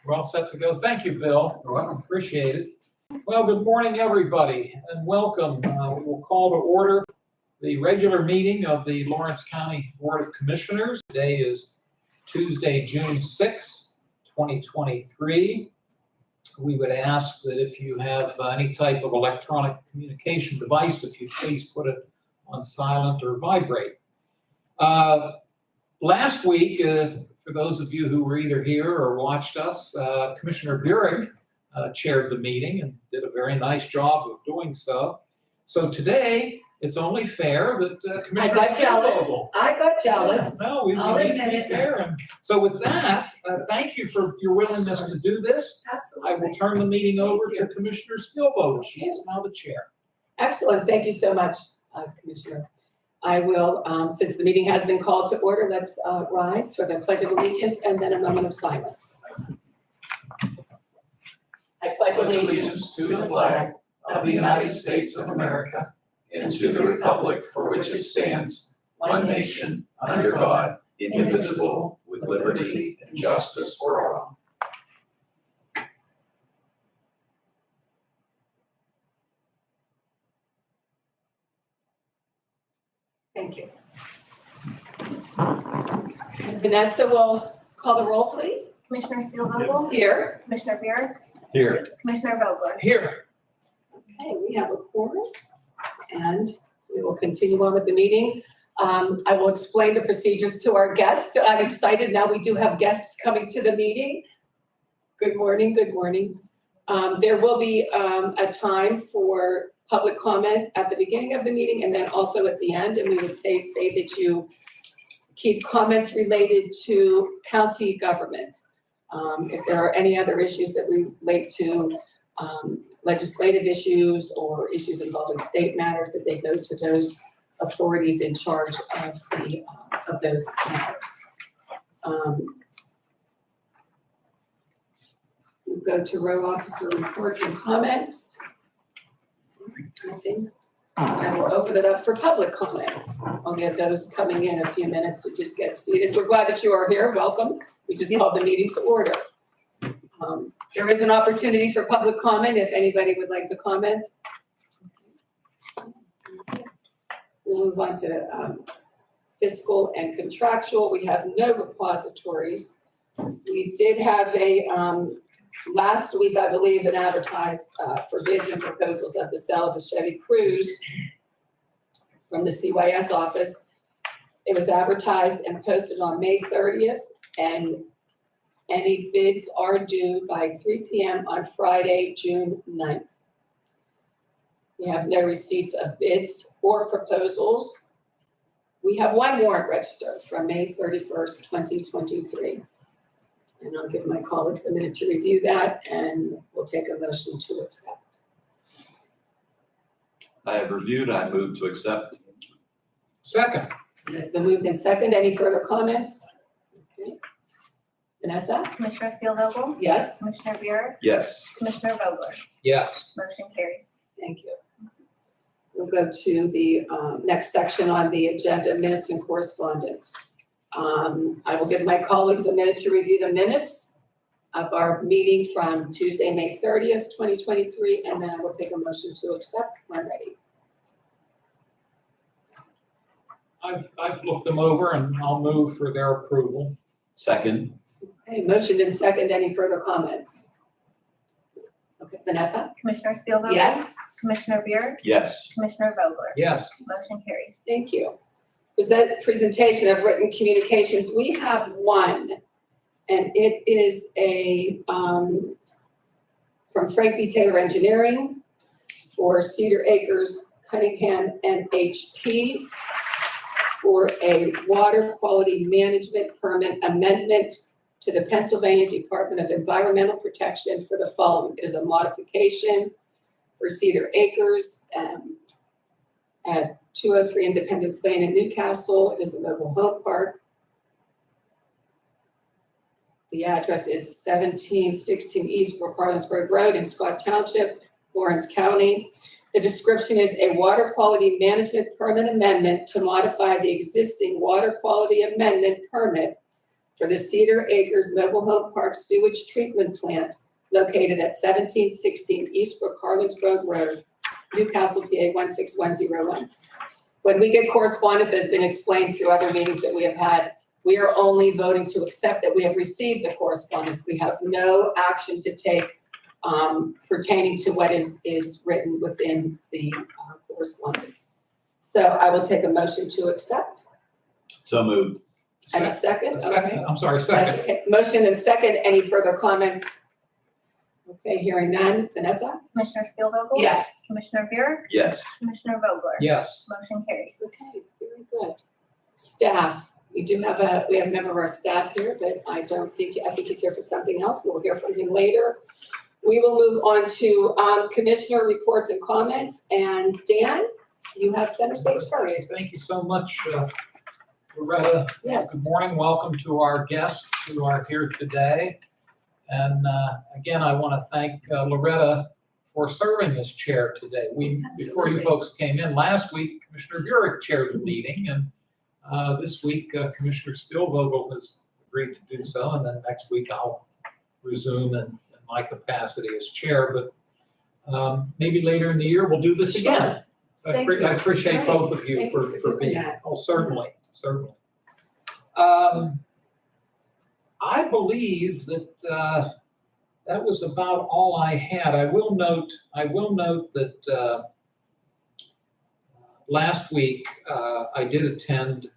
We're all set to go. Thank you, Bill. Appreciate it. Well, good morning, everybody, and welcome. We will call to order the regular meeting of the Lawrence County Board of Commissioners. Today is Tuesday, June 6, 2023. We would ask that if you have any type of electronic communication device, if you please put it on silent or vibrate. Last week, for those of you who were either here or watched us, Commissioner Burek chaired the meeting and did a very nice job of doing so. So today, it's only fair that Commissioner I got jealous. No, we need to be fair. And so with that, thank you for your willingness to do this. Absolutely. I will turn the meeting over to Commissioner Spielvogel. She is now the chair. Excellent. Thank you so much, Commissioner. I will, since the meeting has been called to order, let's rise for the Pledge of Allegiance and then a moment of silence. I pledge allegiance to the flag of the United States of America and to the republic for which it stands, one nation, under God, indivisible, with liberty and justice for all. Thank you. Vanessa will call the roll, please. Commissioner Spielvogel? Here. Commissioner Burek? Here. Commissioner Vogler? Here. Okay, we have a quorum, and we will continue on with the meeting. I will explain the procedures to our guests. I'm excited now we do have guests coming to the meeting. Good morning, good morning. There will be a time for public comment at the beginning of the meeting and then also at the end, and we would say that you keep comments related to county government. If there are any other issues that relate to legislative issues or issues involving state matters, that they go to those authorities in charge of those matters. We'll go to row officer reports and comments. Nothing. I will open it up for public comments. I'll give those coming in a few minutes to just get seated. We're glad that you are here. Welcome. We just called the meeting to order. There is an opportunity for public comment if anybody would like to comment. We'll move on to fiscal and contractual. We have no repositories. We did have last week, I believe, an advertised for bids and proposals of the sale of a Chevy Cruze from the CYS office. It was advertised and posted on May 30th, and any bids are due by 3 p.m. on Friday, June 9th. We have no receipts of bids or proposals. We have one warrant registered from May 31st, 2023. And I'll give my colleagues a minute to review that, and we'll take a motion to accept. I have reviewed, I move to accept. Second. It has been moved in second. Any further comments? Okay. Vanessa? Commissioner Spielvogel? Yes? Commissioner Burek? Yes. Commissioner Vogler? Yes. Motion carries. Thank you. We'll go to the next section on the agenda, minutes and correspondence. I will give my colleagues a minute to review the minutes of our meeting from Tuesday, May 30th, 2023, and then I will take a motion to accept when ready. I've looked them over and I'll move for their approval. Second. Okay, motion and second. Any further comments? Okay, Vanessa? Commissioner Spielvogel? Yes? Commissioner Burek? Yes. Commissioner Vogler? Yes. Motion carries. Thank you. Presentation of written communications. We have one, and it is from Frank B. Taylor Engineering for Cedar Acres, Cunningham, and HP for a water quality management permit amendment to the Pennsylvania Department of Environmental Protection for the following. It is a modification for Cedar Acres at 203 Independence Lane in Newcastle. It is a mobile home park. The address is 1716 East Brook Harlansburg Road in Scott Township, Lawrence County. The description is a water quality management permit amendment to modify the existing water quality amendment permit for the Cedar Acres Mobile Home Park Sewage Treatment Plant located at 1716 Eastbrook Harlansburg Road, Newcastle, PA 16101. When we get correspondence, as has been explained through other meetings that we have had, we are only voting to accept that we have received the correspondence. We have no action to take pertaining to what is written within the correspondence. So I will take a motion to accept. So moved. And a second? A second, Okay. I'm sorry, That's second. okay. Motion and second. Any further comments? Okay, hearing none. Vanessa? Commissioner Spielvogel? Yes. Commissioner Buick? Yes. Commissioner Vogler? Yes. Motion carries. Okay, very good. Staff, we have a member of our staff here, but I think he's here for something else. We'll hear from him later. We will move on to commissioner reports and comments. And Dan, you have center stage first. Thank you so much, Loretta. Yes. Good morning, welcome to our guests who are here today. And again, I want to thank Loretta for serving as chair today. Before you Absolutely. folks came in last week, Commissioner Burek chaired the meeting, and this week Commissioner Spielvogel has agreed to do so, and then next week I'll resume in my capacity as chair, but maybe later in the year we'll do this again. So Thank you. I appreciate both of you Thank you for for doing being, that. oh, certainly. I believe that that was about all I had. I will note that last week I did attend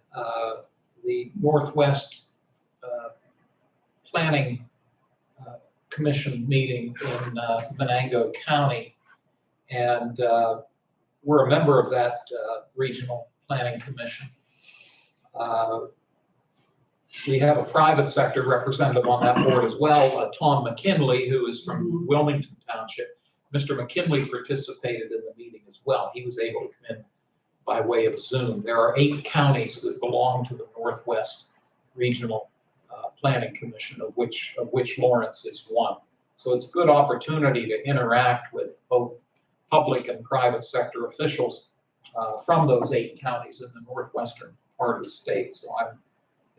the Northwest Planning Commission meeting in Venango County, and we're a member of that regional planning commission. We have a private sector representative on that board as well, Tom McKinley, who is from Wilmington Township. Mr. McKinley participated in the meeting as well. He was able to come in by way of Zoom. There are 8 counties that belong to the Northwest Regional Planning Commission, of which Lawrence is one. So it's a good opportunity to interact with both public and private sector officials from those 8 counties in the northwestern part of the state. So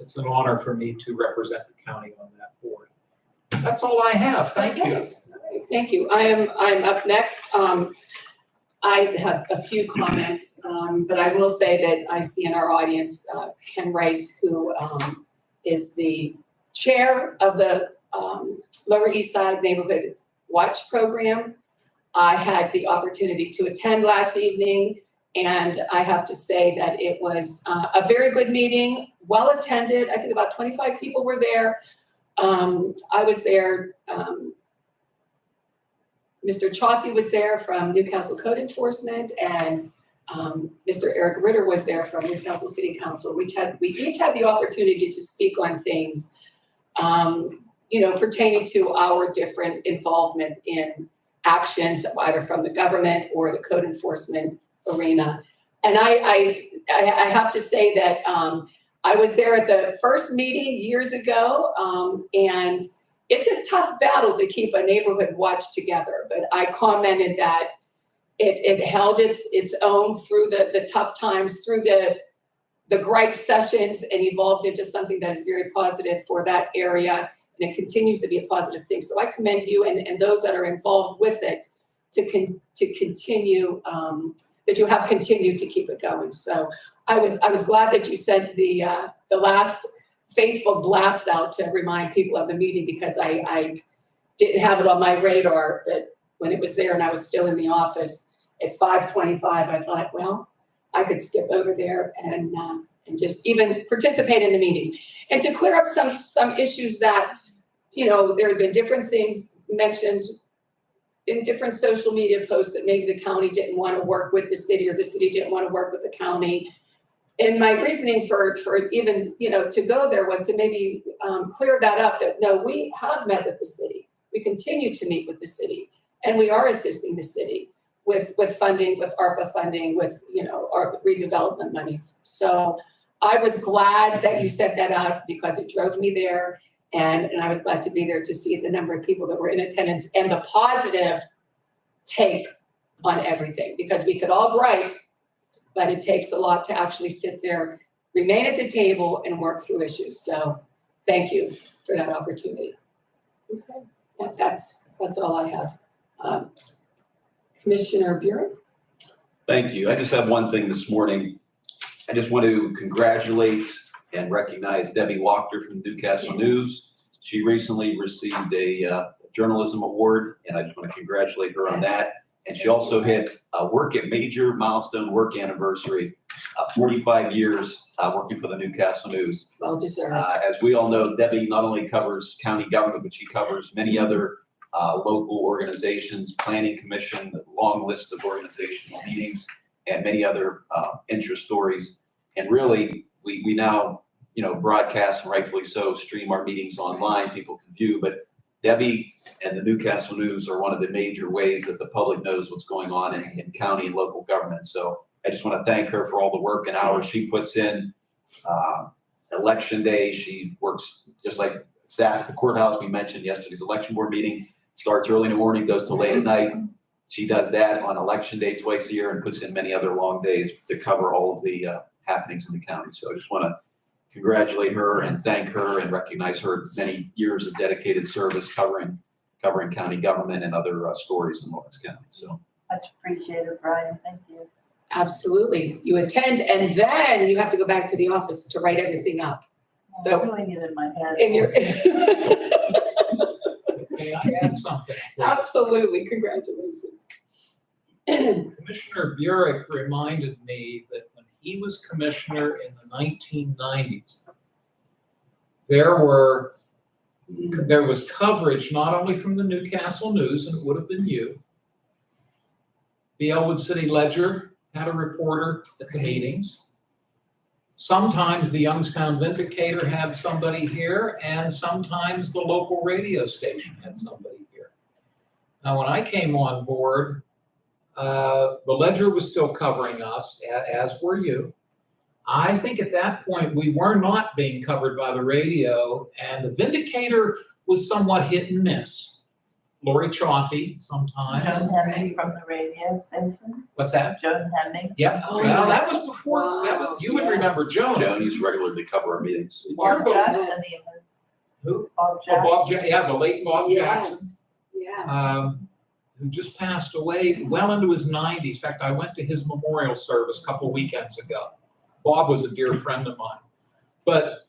it's an honor for me to represent the county on that board. That's all I have. Thank you. Okay. Thank you. I'm up next. I have a few comments, but I will say that I see in our audience Ken Rice, who is the chair of the Lower East Side Neighborhood Watch Program. I had the opportunity to attend last evening, and I have to say that it was a very good meeting, well attended. I think about 25 people were there. I was there. Mr. Chaffee was there from Newcastle Code Enforcement, and Mr. Eric Ritter was there from Newcastle City Council. We each had the opportunity to speak on things, pertaining to our different involvement in actions, either from the government or the code enforcement arena. And I have to say that I was there at the first meeting years ago, and it's a tough battle to keep a neighborhood watch together. But I commented that it held its own through the tough times, through the gripe sessions, and evolved into something that is very positive for that area. And it continues to be a positive thing. So I commend you and those that are involved with it to continue, that you have continued to keep it going. So I was glad that you sent the last Facebook blast out to remind people of the meeting, because I didn't have it on my radar, but when it was there and I was still in the office at 5:25, I thought, well, I could skip over there and just even participate in the meeting. And to clear up some issues that, there have been different things mentioned in different social media posts that maybe the county didn't want to work with the city, or the city didn't want to work with the county. And my reasoning for even, to go there was to maybe clear that up, that no, we have met with the city. We continue to meet with the city, and we are assisting the city with funding, with ARPA funding, with, our redevelopment monies. So I was glad that you set that out, because it drove me there. And I was glad to be there to see the number of people that were in attendance and the positive take on everything, because we could all gripe, but it takes a lot to actually sit there, remain at the table, and work through issues. So thank you for that opportunity. Okay, that's all I have. Commissioner Burek? Thank you. I just have one thing this morning. I just want to congratulate and recognize Debbie Wachter from Newcastle News. She recently received a journalism award, and I just want to congratulate her on that. And she also hit a major milestone work anniversary, 45 years working for the Newcastle News. Well deserved. As we all know, Debbie not only covers county government, but she covers many other local organizations, planning commission, a long list of organizational meetings, and many other interest stories. And really, we now, broadcast, and rightfully so, stream our meetings online, people can view, but Debbie and the Newcastle News are one of the major ways that the public knows what's going on in county and local government. So I just want to thank her for all the work and hours she puts in. Election day, she works just like staff at the courthouse. We mentioned yesterday's election board meeting, starts early in the morning, goes till late at night. She does that on election day twice a year and puts in many other long days to cover all of the happenings in the county. So I just want to congratulate her and thank her and recognize her many years of dedicated service covering county government and other stories in Lawrence County. So Much appreciated, Brian. Thank you. Absolutely. You attend and then you have to go back to the office to write everything up. So- I'm doing it in my head. And you're. May I add something? Absolutely, congratulations. Commissioner Burek reminded me that when he was commissioner in the 1990s, there was coverage not only from the Newcastle News, and it would have been you. The Elwood City Ledger had a reporter at the meetings. Sometimes the Youngstown Vindicator had somebody here, and sometimes the local radio station had somebody here. Now, when I came on board, the Ledger was still covering us, as were you. I think at that point, we were not being covered by the radio, and the Vindicator was somewhat hit and miss. Lori Chaffee sometimes. Joan Hemming from the radio station. What's that? Joan Hemming. Yep. Oh, Well, yeah. that was before, you would Yes. remember Joan. Joan used to regularly cover our meetings. Bob Yes. Jackson even. Who? Bob Oh, Jackson. Bob, the late Bob Jackson. Yes. Who just passed away well into his 90s. In fact, I went to his memorial service a couple weekends ago. Bob was a dear friend of mine. But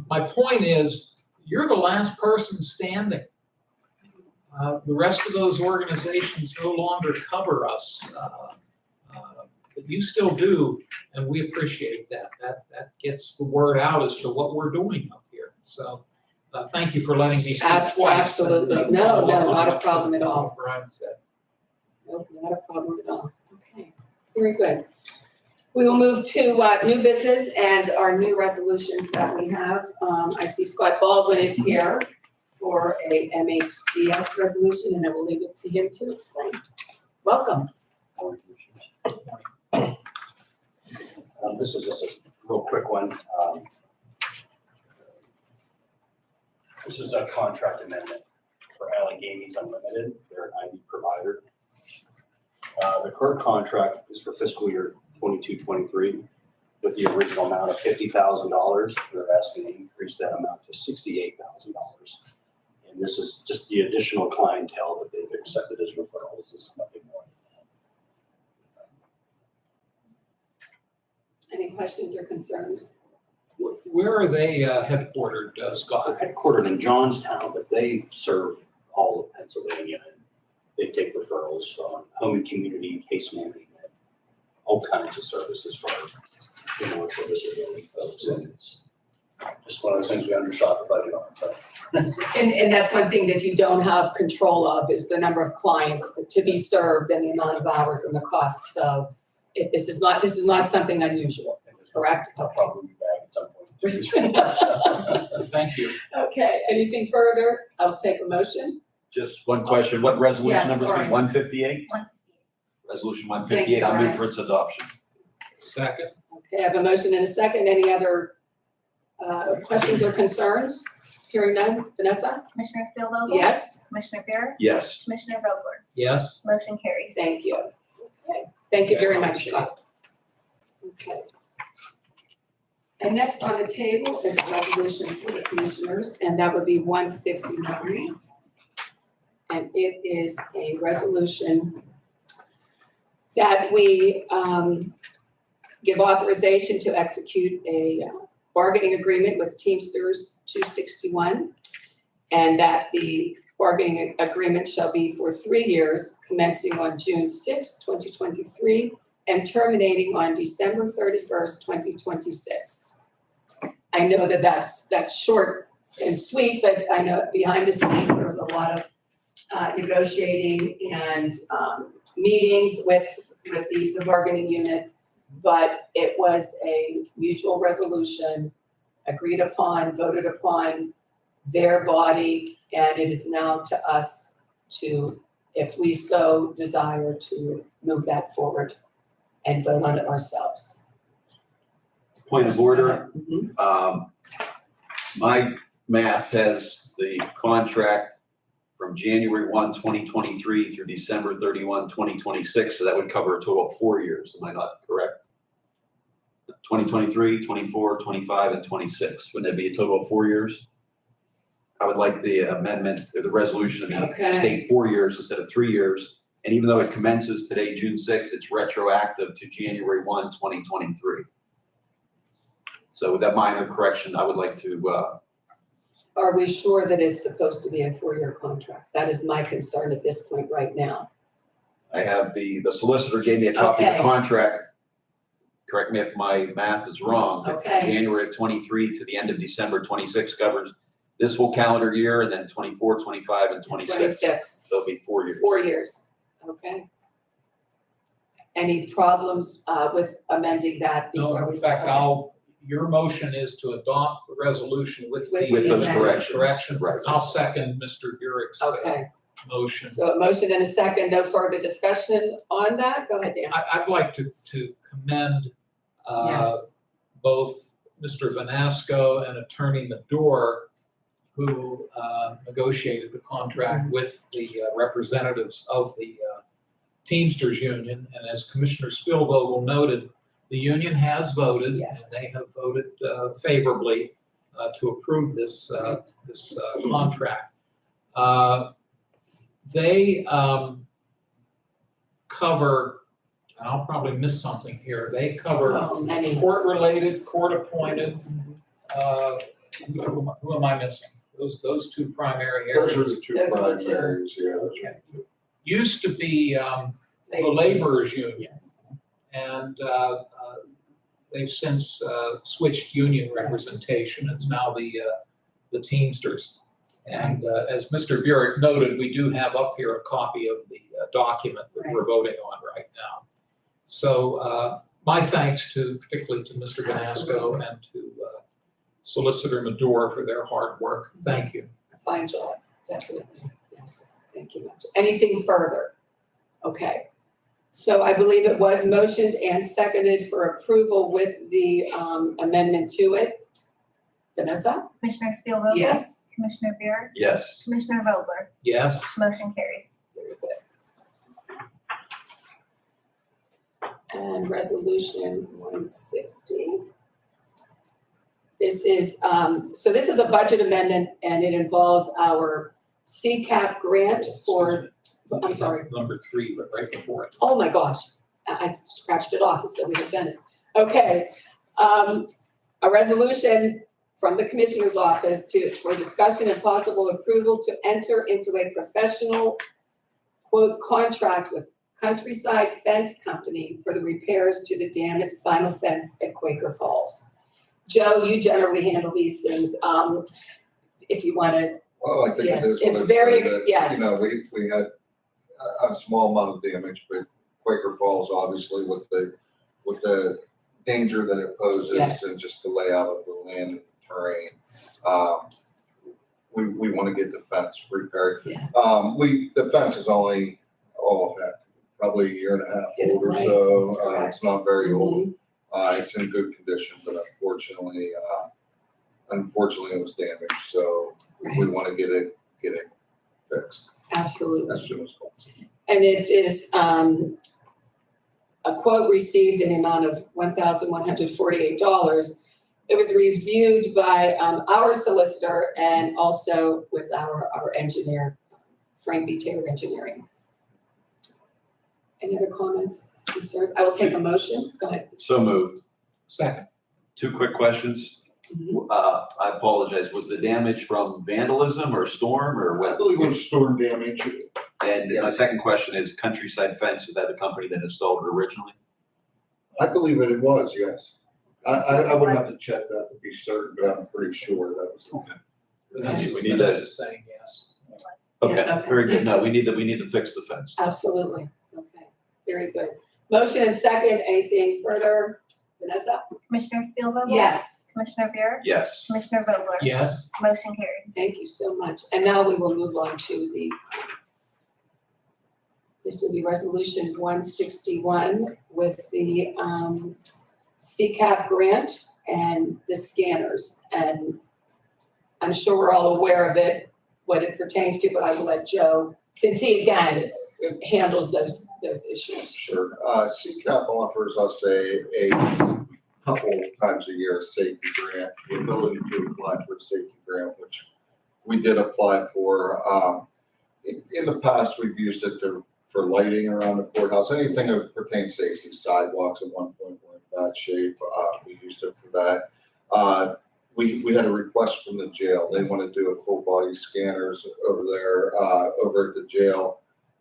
my point is, you're the last person standing. The rest of those organizations no longer cover us. But you still do, and we appreciate that. That gets the word out as to what we're doing up here. So thank you for letting me speak twice. Absolutely. And, No, follow up on not a what problem at all. Brian said. Nope, not a problem at all. Okay, very good. We will move to new business and our new resolutions that we have. I see Scott Baldwin is here for a MHDS resolution, and I will leave it to him to explain. Welcome. This is just a real quick one. This is a contract amendment for Alleghenies Unlimited. They're an ID provider. The current contract is for fiscal year 22-23 with the original amount of $50,000. They're asking to increase that amount to $68,000. And this is just the additional clientele that they've accepted as referrals. This is nothing more than that. Any questions or concerns? Where are they headquartered, Scott? They're headquartered in Johnstown, but they serve all of Pennsylvania. And they take referrals on home and community case management, all kinds of services for intellectual disability folks. And it's just one of those things we undershot the budget on. So And that's one thing that you don't have control of is the number of clients to be served and the amount of hours and the cost. So if this is not something unusual, correct? I'll probably be back at some point. Thank you. Okay, anything further? I'll take a motion. Just one question, what resolution Yes, number is sorry. it, 158? 158. Resolution Thank 158, you, I move Brian. for its adoption. Second. Okay, I have a motion and a second. Any other questions or concerns? Hearing none. Vanessa? Commissioner Steelvogel? Yes? Commissioner Buick? Yes. Commissioner Vogler? Yes. Motion carries. Thank you. Okay, thank you very much, Scott. Okay. And next on the table is a resolution for the commissioners, and that would be 159. And it is a resolution that we give authorization to execute a bargaining agreement with Teamsters 261, and that the bargaining agreement shall be for 3 years, commencing on June 6, 2023, and terminating on December 31st, 2026. I know that that's short and sweet, but I know behind the scenes, there's a lot of negotiating and meetings with the bargaining unit. But it was a mutual resolution, agreed upon, voted upon their body, and it is now to us to, if we so desire, to move that forward and vote on it ourselves. Point of order, Mhm. my math has the contract from January 1, 2023 through December 31, 2026, so that would cover a total of 4 years, am I not correct? 2023, 24, 25, and 26, wouldn't that be a total of 4 years? I would like the amendment, or the resolution to Okay. state 4 years instead of 3 years. And even though it commences today, June 6th, it's retroactive to January 1, 2023. So with that minor correction, I would like to, Are we sure that it's supposed to be a 4-year contract? That is my concern at this point right now. I have the solicitor gave me a copy of Okay. the contract. Correct me if my math is wrong. but from Okay. January of 23 to the end of December 26 covers this whole calendar year, and then 24, 25, and 26. 26. So it'll be 4 years. 4 years, okay. Any problems with amending that No, before we? in fact, your motion is to adopt the resolution with the. With those correction. Right. I'll second Mr. Burek's Okay, motion. so a motion and a second, no further discussion on that, go ahead, Dan. I'd like to commend Yes, both Mr. Vanasco and Attorney Madore, who negotiated the contract with the representatives of the Teamsters Union. And as Commissioner Spielvogel noted, the union has voted, and Yes. they have voted favorably to approve this contract. They cover, and I'll probably miss something here, they cover oh, many, court-related, court-appointed, who am I missing? Those two primary areas. Those are the two Those are the two. primaries, yeah, that's right. Used to be the laborers union, yes, and they've since switched union representation. It's now the Teamsters. And as Mr. Burek noted, we do have up here a copy of the document that we're voting on right now. So my thanks particularly to Mr. Vanasco Absolutely. and to Solicitor Madore for their hard work. Thank you. a fine job, definitely, yes, thank you much. Anything further? Okay, so I believe it was motioned and seconded for approval with the amendment to it. Vanessa? Commissioner Spielvogel? Yes. Commissioner Buick? Yes. Commissioner Vogler? Yes. Motion carries. Very good. And resolution 160. This is, so this is a budget amendment and it involves our CCAP grant for, I'm sorry. Number 3, but right before it. Oh my gosh, I scratched it off as though we had done it. Okay, a resolution from the Commissioner's Office for discussion and possible approval to enter into a professional, quote, contract with Countryside Fence Company for the repairs to the damaged vinyl fence at Quaker Falls. Joe, you generally handle these things, if you wanna, Well, I think it Yes, is what it's it very said, that, yes. you know, we had a small amount of damage, but Quaker Falls, obviously, with the danger that it poses Yes. and just the layout of the land and terrain, we wanna get the fence repaired. Yeah. The fence is only, probably a year and a half Get it old or right. so, it's not very old. Mhm. It's in good condition, but unfortunately it was damaged, so we Right, wanna get it fixed absolutely. as soon as possible. And it is a quote received in the amount of $1,148 It was reviewed by our solicitor and also with our engineer, Frank B. Taylor Engineering. Any other comments, concerns? I will take a motion. Go ahead. So moved. Second. Two quick questions. I apologize. Was the damage from vandalism or storm or I what? believe it was storm damage. And my second question is Countryside Fence, was that the company that installed it originally? I believe it was, yes. I would have to check that to be certain, but I'm pretty sure that was. Vanessa We need to- is saying yes. Okay, Yeah, okay. very good. No, we need to fix the fence. Absolutely. Okay, very good. Motion and second. Anything further? Vanessa? Commissioner Spielvogel? Yes. Commissioner Buick? Yes. Commissioner Vogler? Yes. Motion carries. Thank you so much. And now we will move on to this will be resolution 161 with the CCAP grant and the scanners. And I'm sure we're all aware of it, what it pertains to, but I will let Joe, since he again handles those issues. Sure. CCAP offers us a couple times a year safety grant, the ability to apply for a safety grant, which we did apply for. In the past, we've used it for lighting around the courthouse, anything that pertains to safety, sidewalks at one point were in bad shape. We used it for that. We had a request from the jail. They want to do a full body scanners over there, over at the jail.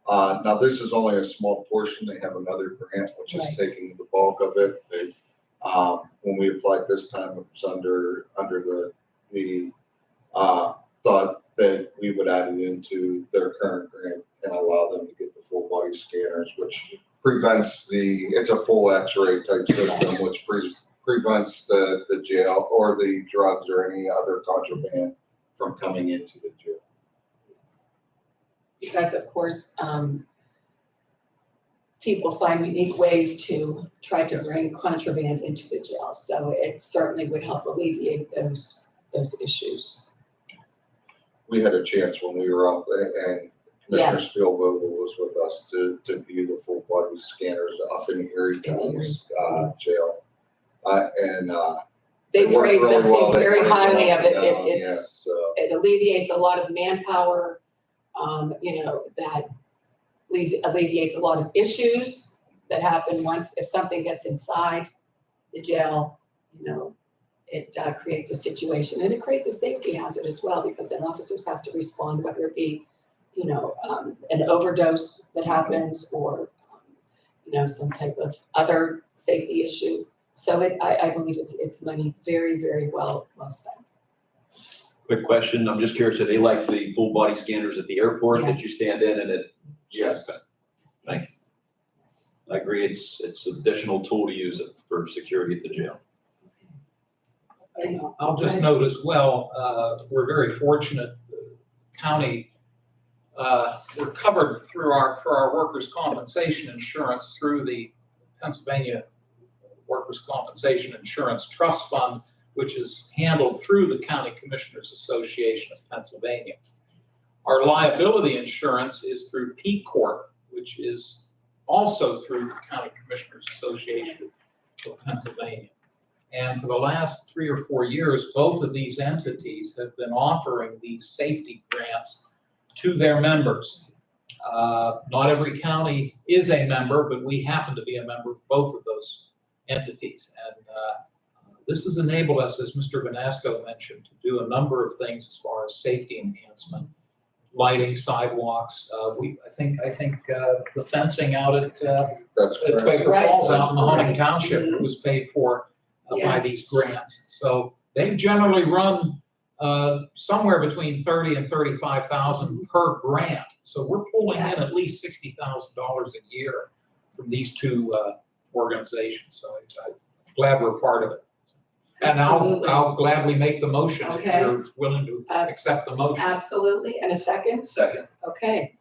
Now this is only a small portion. They have another grant, which is Right. taking the bulk of it. They, when we applied this time, it was under the thought that we would add it into their current grant and allow them to get the full body scanners, which prevents it's a full X-ray type system, which prevents the jail or the drugs or any other contraband from coming into the jail. Because of course, people find unique ways to try to bring contraband into the jail. So it certainly would help alleviate those issues. We had a chance when we were up and Commissioner Yes. Spielvogel was with us to view the full body scanners up in Erie County's jail. They it worked praise them, really well. think very They highly of it. praised them, It yes, so. it alleviates a lot of manpower, that alleviates a lot of issues that happen if something gets inside the jail, it creates a situation and it creates a safety hazard as well, because then officers have to respond, whether it be, an overdose that happens or, some type of other safety issue. So I believe it's money very, very well spent. Quick question. I'm just curious, do they like the full body scanners at the airport that you Yes. stand in and it? Yes. Thanks. Yes. I agree. It's an additional tool to use it for security at the jail. And I'll just note as well, we're very fortunate, the county, we're covered for our workers' compensation insurance through the Pennsylvania Workers' Compensation Insurance Trust Fund, which is handled through the County Commissioners Association of Pennsylvania. Our liability insurance is through P Corp, which is also through the County Commissioners Association of Pennsylvania. And for the last 3 or 4 years, both of these entities have been offering these safety grants to their members. Not every county is a member, but we happen to be a member of both of those entities. And this has enabled us, as Mr. Vanasco mentioned, to do a number of things as far as safety enhancement, lighting, sidewalks. I think the fencing out at That's correct. Quaker Right. Falls out in Mahoning Right. Township Mhm. was paid for by Yes. these grants. So they've generally run somewhere between 30 and 35,000 per grant. So we're pulling in Yes. at least $60,000 a year from these two organizations. So I'm glad we're part of it. And Absolutely. I'll gladly make the motion if Okay. you're willing to accept the motion. Absolutely. And a second? Second. Okay.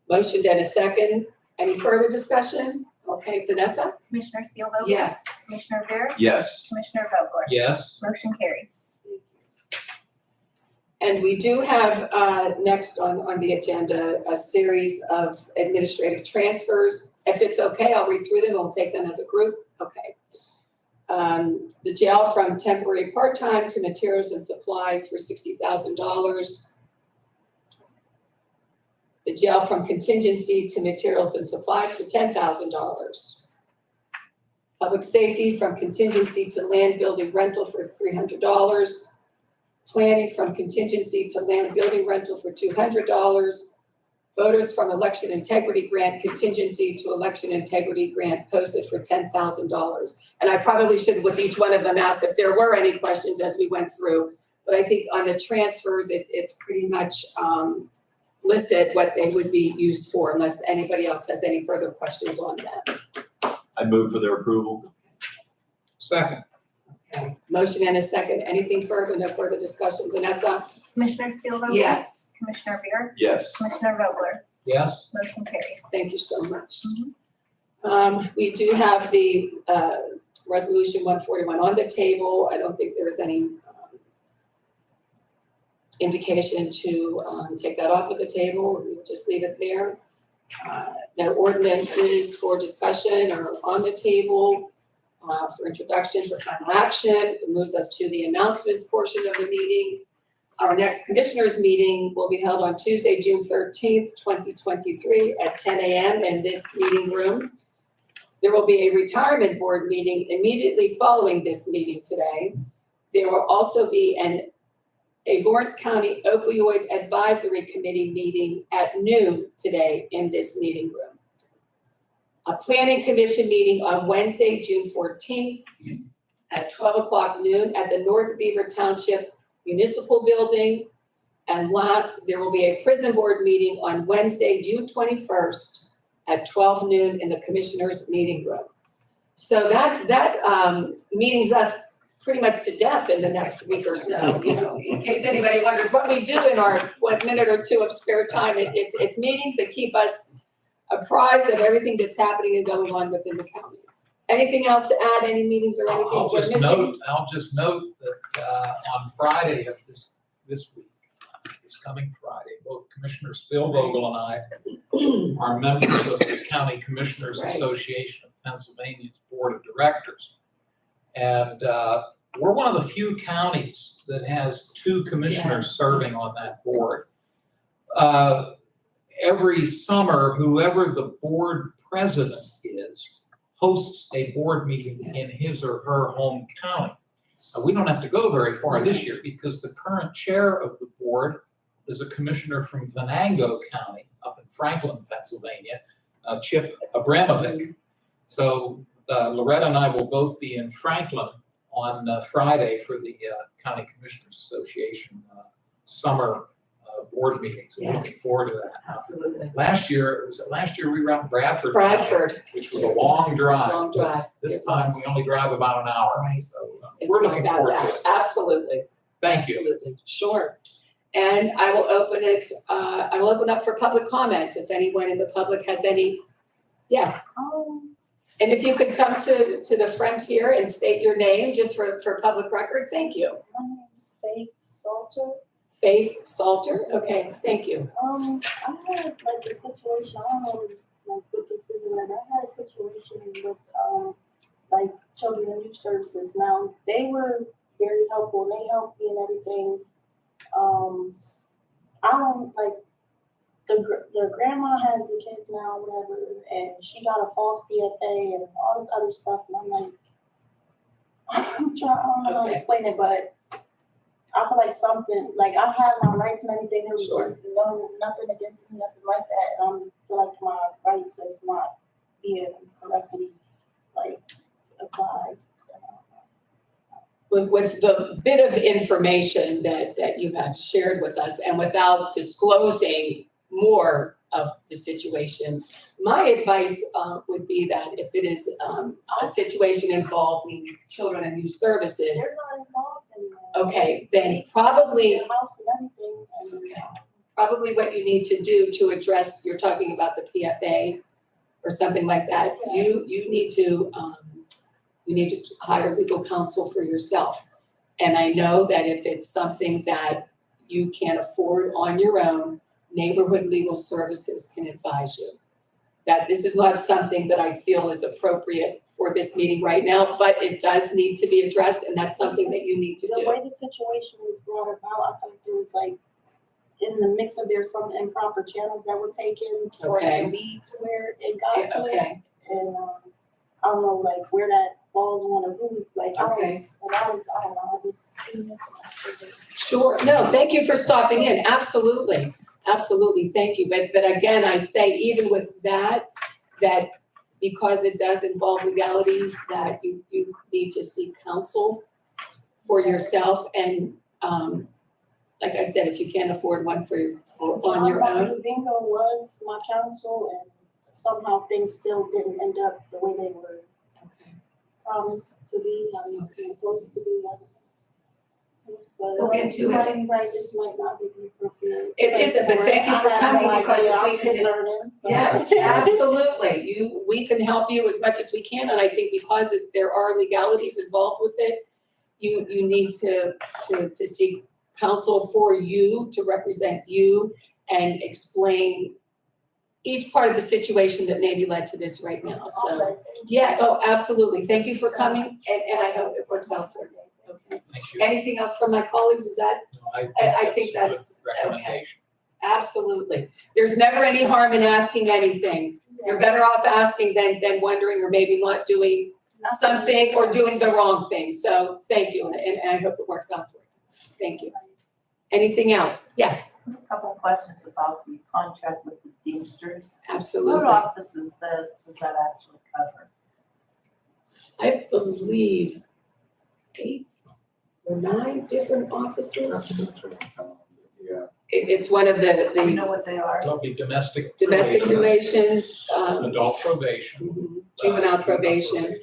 Motion and a second. Any further discussion? Okay, Vanessa? Commissioner Spielvogel? Yes. Commissioner Buick? Yes. Commissioner Vogler? Yes. Motion carries. And we do have next on the agenda, a series of administrative transfers. If it's okay, I'll read through them, we'll take them as a group. Okay. The jail from temporary part-time to materials and supplies for $60,000. The jail from contingency to materials and supplies for $10,000. Public safety from contingency to land building rental for $300. Planning from contingency to land building rental for $200. Voters from election integrity grant contingency to election integrity grant posted for $10,000. And I probably should, with each one of them, ask if there were any questions as we went through. But I think on the transfers, it's pretty much listed what they would be used for, unless anybody else has any further questions on that. I move for their approval. Second. Okay, motion and a second. Anything further? No further discussion. Vanessa? Commissioner Steelvogel? Yes. Commissioner Rea? Yes. Commissioner Vogler? Yes. Motion carries. Thank you so much. We do have the resolution 141 on the table. I don't think there's any indication to take that off of the table. We will just leave it there. No ordinances for discussion are on the table for introduction for final action. It moves us to the announcements portion of the meeting. Our next commissioners meeting will be held on Tuesday, June 13th, 2023 at 10 a.m. in this meeting room. There will be a retirement board meeting immediately following this meeting today. There will also be a Lawrence County Opioid Advisory Committee meeting at noon today in this meeting room. A planning commission meeting on Wednesday, June 14th at 12 o'clock noon at the North Beaver Township Municipal Building. And last, there will be a prison board meeting on Wednesday, June 21st at 12 noon in the Commissioners' meeting room. So that meetings us pretty much to death in the next week or so, you know, in case anybody wonders what we do in our minute or two of spare time. It's meetings that keep us apprised of everything that's happening and going on within the county. Anything else to add? Any meetings or anything I'll we're just missing? note that on Friday of this week, this coming Friday, both Commissioner Spielvogel and I are members of the County Commissioners Right. Association of Pennsylvania's Board of Directors. And we're one of the few counties that has two commissioners serving on that board. Every summer, whoever the board president is hosts a board meeting in his or her home county. We don't have to go very far this year because the current chair of the board is a commissioner from Venango County up in Franklin, Pennsylvania, Chip Abramovic. So Loretta and I will both be in Franklin on Friday for the County Commissioners Association summer board meetings. We're looking Yes. forward to that. Absolutely. Last year we were out in Bradford. Bradford. Which was a long drive. Long drive. This It time was. we only drive about an hour, Right. so It's we're not looking that forward to bad. it. Absolutely. Thank you. Absolutely. Sure. And I will open up for public comment if anyone in the public has any. Yes. And if you could come to the front here and state your name just for public record, thank you. My name's Faith Salter. Faith Salter, okay, thank you. I had like a situation, I don't know, like what this is, but I had a situation with like Children and Youth Services. Now, they were very helpful and they helped me and everything. I don't like the grandma has the kids now, whatever, and she got a false PFA and all this other stuff, and I'm like, I don't know how to explain it, but I feel like something, like I have my rights and everything, there was Sure. nothing against me, nothing like that, and I feel like my rights is not being correctly, like, applied. With the bit of information that you have shared with us and without disclosing more of the situation, my advice would be that if it is a situation involving Children and Youth Services, They're not involved in that. okay, then probably Their house and everything, and Okay. Probably what you need to do to address, you're talking about the PFA or something like that, you need to hire legal counsel for yourself. And I know that if it's something that you can't afford on your own, Neighborhood Legal Services can advise you. That this is not something that I feel is appropriate for this meeting right now, but it does need to be addressed, and that's something that you need to The do. way the situation was brought about, I think it was like, in the mix of there's some improper channels that were taken for it Okay. to lead to where it got to it. Okay, And, I don't know, like, where that falls on a roof, like, I don't Okay. know, I just seen this and I figured. sure. No, thank you for stopping in. Absolutely. Absolutely. Thank you. But again, I say even with that because it does involve legalities, that you need to seek counsel for yourself. And, like I said, if you can't afford one on your own. Bingo was my counsel, and somehow things still didn't end up the way they were promised to be, supposed to be. But Go into it. Right, this might not be the appropriate. It isn't, but thank you for coming, because if we I'm just didn't- learning, so. Yes, absolutely. We can help you as much as we can, and I think because there are legalities involved with it, you need to seek counsel for you, to represent you, and explain each part of the situation that maybe led to this right now, so. Okay. Yeah, oh, absolutely. Thank you for coming, and I hope it works out for you. Okay. Thank you. Anything else from my colleagues? Is that? I think that that's- was a good recommendation. Absolutely. There's never any harm in asking anything. You're better off asking than wondering or maybe not doing something or doing the wrong thing. So thank you, and I hope it works out for you. Thank you. Anything else? Yes, A couple of questions about the contract with the Teamsters. What absolutely. offices does that actually cover? I believe 8 or 9 different offices. Yeah. It's one of Do you the know what they are? There'll be domestic. domestic relations, Adult probation. juvenile probation.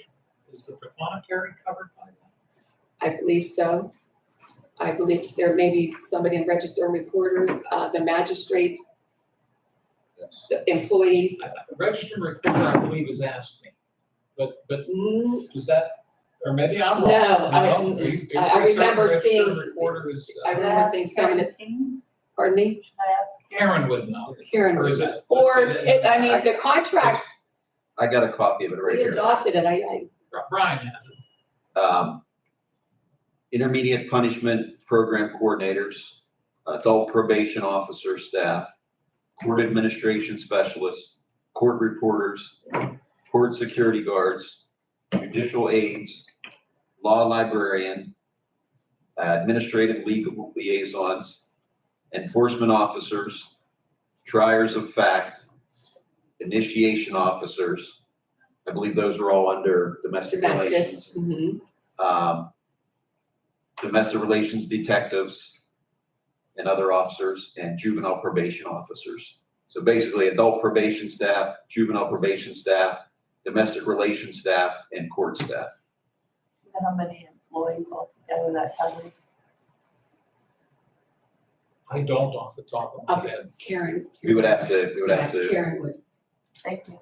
Is the monetary covered by that? I believe so. I believe there may be somebody in register and recorders, the magistrate, Yes. the employees. The registered recorder, I believe, has asked me, but Mm, is that, or maybe I'm wrong. No, Are you- are you I remember registered seeing- recorder is, I remember seeing some in it. Pardon me, Should I ask? Karen would know. Karen Or would is know. it Or, listed in- the contract, I got a copy of it right we here. adopted it, I, Brian has it. Intermediate punishment program coordinators, adult probation officer staff, court administration specialists, court reporters, court security guards, judicial aides, law librarian, administrative legal liaisons, enforcement officers, triers of fact, initiation officers. I believe those are all under domestic relations. domestics, mhm. Domestic relations detectives and other officers, and juvenile probation officers. So basically, adult probation staff, juvenile probation staff, domestic relations staff, and court staff. Do you know how many employees altogether that covers? I don't off the top of my Okay. head. Karen. We would have to, Yeah, Karen would. Thank you.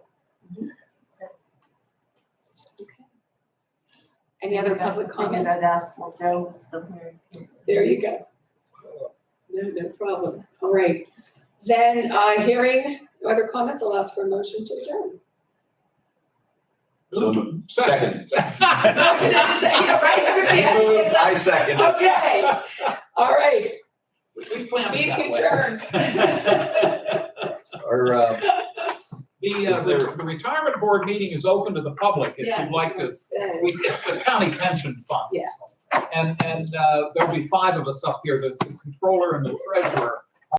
Any other public I figured comment? I'd ask while Joe was still here. in case- There you go. No problem. All right. Then, hearing no other comments, I'll ask for a motion to adjourn. So, second. Motion and second, all right, everybody has to get I second it. Okay, all right, We planned it meeting that way. adjourned. Or, The the retirement board meeting is open to the public if Yes. you'd like to. Yes. It's the county pension fund. Yeah. And there'll be 5 of us up here, the controller and the treasurer.